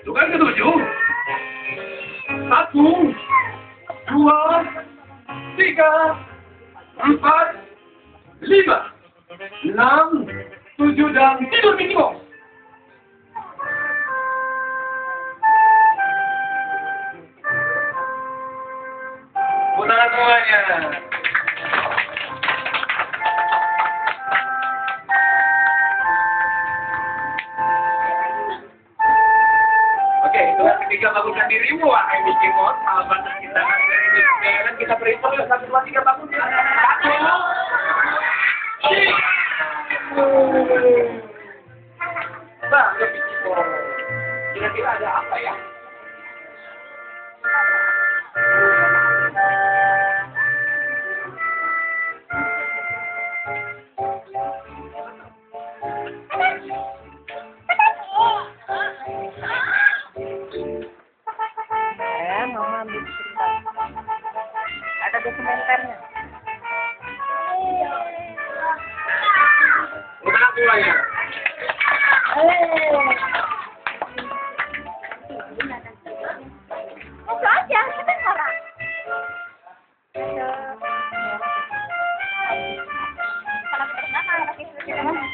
Bukan ketujuh. 1, 2, 3, 4, 5, 6, 7 dan tidur Mickey Mouse. Tangan semuanya. Oke, itulah ketiga bangunkan dirimu, wahai Mickey Mouse, sahabat kita. Dan kita berhitung 1, 2, 3 bangun. 1. Nah, Mickey Mouse. Kira-kira ada apa ya? Mama ambil cerita. Ada dokumenternya. Udah mulai ya? Itu aja, kita marah. Kenapa? Kenapa? Kenapa?